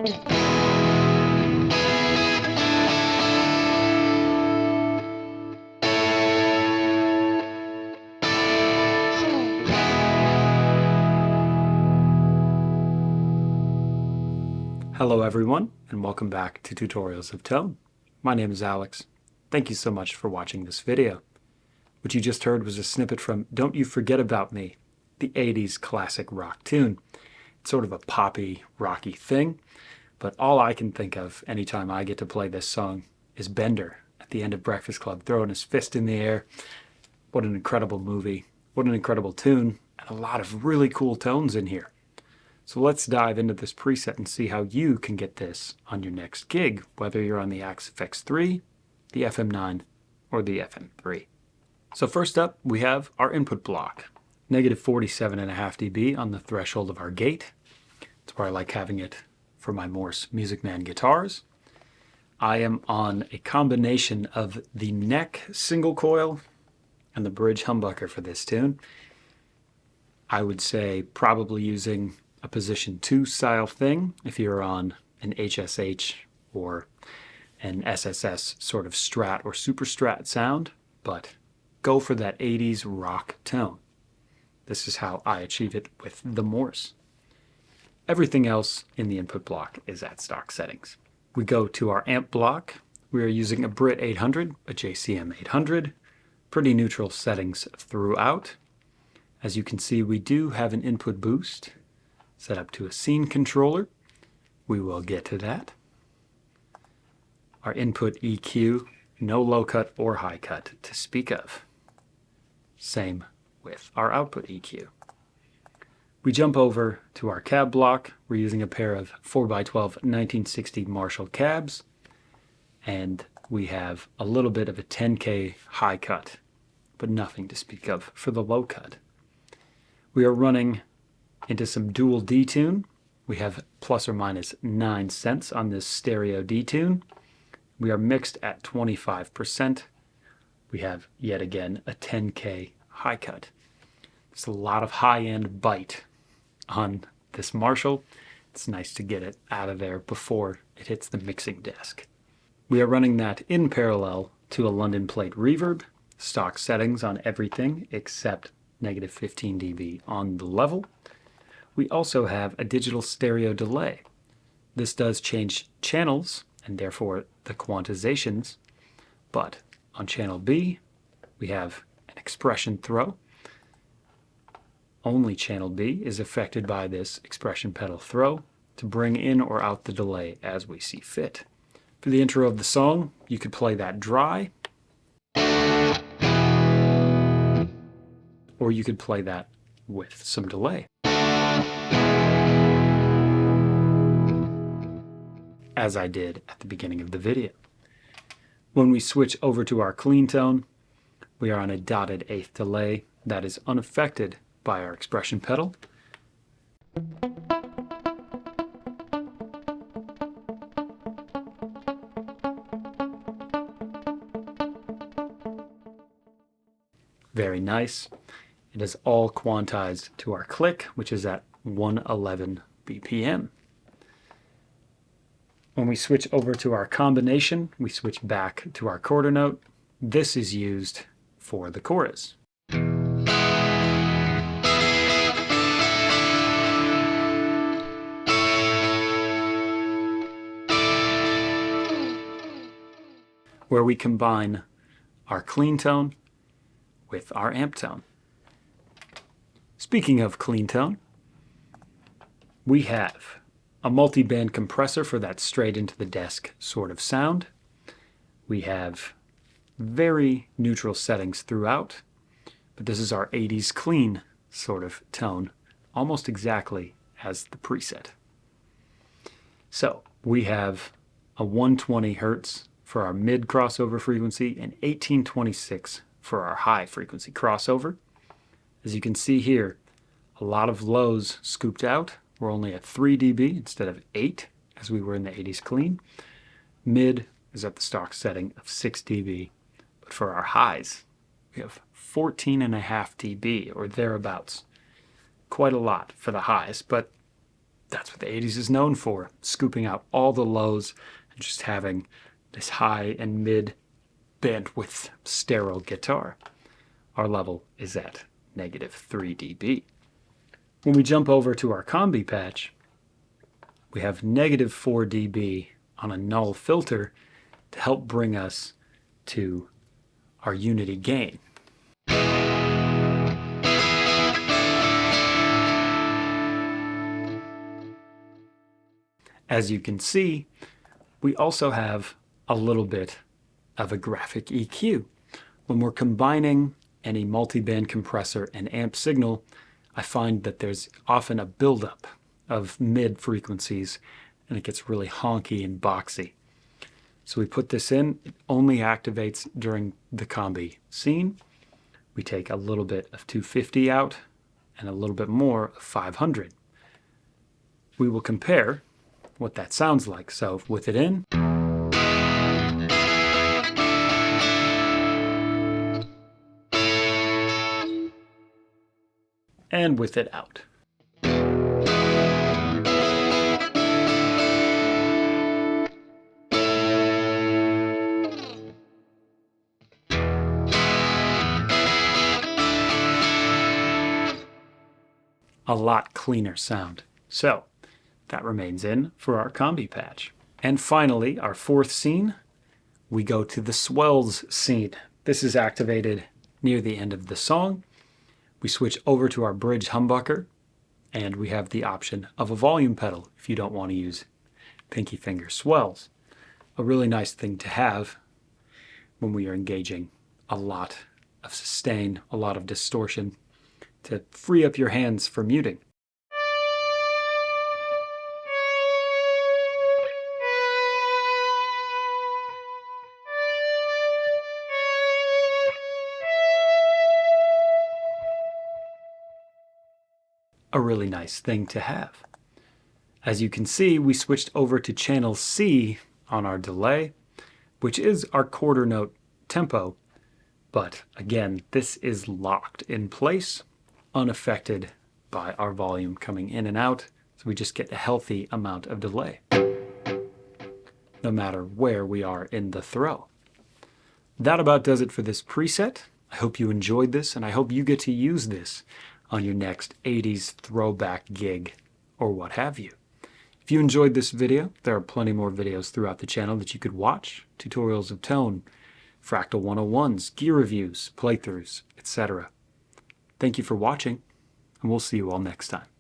Hello everyone, and welcome back to Tutorials of Tone. My name is Alex. Thank you so much for watching this video. What you just heard was a snippet from Don't You Forget About Me, the 80s classic rock tune. It's sort of a poppy, rocky thing, but all I can think of anytime I get to play this song is Bender at the end of Breakfast Club throwing his fist in the air. What an incredible movie, what an incredible tune, and a lot of really cool tones in here. So let's dive into this preset and see how you can get this on your next gig, whether you're on the FX3, the FM9, or the FM3. So first up, we have our input block. Negative 47.5 dB on the threshold of our gate. That's where I like having it for my Morse Music Man guitars. I am on a combination of the neck single coil and the bridge humbucker for this tune. I would say probably using a position 2 style thing if you're on an HSH or an SSS sort of strat or super strat sound, but go for that 80s rock tone. This is how I achieve it with the Morse. Everything else in the input block is at stock settings. We go to our amp block. We are using a Brit 800, a JCM 800, pretty neutral settings throughout. As you can see, we do have an input boost set up to a scene controller. We will get to that. Our input EQ, no low cut or high cut to speak of. Same with our output EQ. We jump over to our cab block. We're using a pair of 4x12 1960 Marshall cabs, and we have a little bit of a 10K high cut, but nothing to speak of for the low cut. We are running into some dual detune. We have plus or minus 9 cents on this stereo detune. We are mixed at 25%. We have yet again a 10K high cut. There's a lot of high-end bite on this Marshall. It's nice to get it out of there before it hits the mixing desk. We are running that in parallel to a London plate reverb, stock settings on everything except negative 15 dB on the level. We also have a digital stereo delay. This does change channels and therefore the quantizations, but on channel B we have an expression throw. Only channel B is affected by this expression pedal throw to bring in or out the delay as we see fit. For the intro of the song, you could play that dry, or you could play that with some delay, as I did at the beginning of the video. When we switch over to our clean tone, we are on a dotted eighth delay that is unaffected by our expression pedal. Very nice. It is all quantized to our click, which is at 111 BPM. When we switch over to our combination, we switch back to our quarter note. This is used for the chorus. Where we combine our clean tone with our amp tone. Speaking of clean tone, we have a multi-band compressor for that straight into the desk sort of sound. We have very neutral settings throughout, but this is our 80s clean sort of tone, almost exactly as the preset. So we have a 120 Hertz for our mid crossover frequency and 1826 for our high frequency crossover. As you can see here, a lot of lows scooped out. We're only at 3 dB instead of 8 as we were in the 80s clean. Mid is at the stock setting of 6 dB, but for our highs we have 14.5 dB or thereabouts. Quite a lot for the highs, but That's what the 80s is known for, scooping out all the lows and just having this high and mid bandwidth sterile guitar. Our level is at -3 dB. When we jump over to our combi patch, we have -4 dB on a null filter to help bring us to our unity gain. As you can see, we also have a little bit of a graphic EQ. When we're combining any multiband compressor and amp signal, I find that there's often a buildup of mid frequencies and it gets really honky and boxy. So we put this in, it only activates during the combi scene. We take a little bit of 250 out and a little bit more of 500. We will compare what that sounds like. So with it in, and with it out. A lot cleaner sound. So that remains in for our combi patch. And finally, our fourth scene, we go to the swells scene. This is activated near the end of the song. We switch over to our bridge humbucker, and we have the option of a volume pedal if you don't want to use pinky finger swells. A really nice thing to have when we are engaging a lot of sustain, a lot of distortion, to free up your hands for muting. A really nice thing to have. As you can see, we switched over to channel C on our delay, which is our quarter note tempo, but again, this is locked in place, unaffected by our volume coming in and out, so we just get a healthy amount of delay, no matter where we are in the throw. That about does it for this preset. I hope you enjoyed this, and I hope you get to use this on your next 80s throwback gig or what have you. If you enjoyed this video, there are plenty more videos throughout the channel that you could watch, tutorials of tone, Fractal 101s, gear reviews, playthroughs, etc. Thank you for watching, and we'll see you all next time.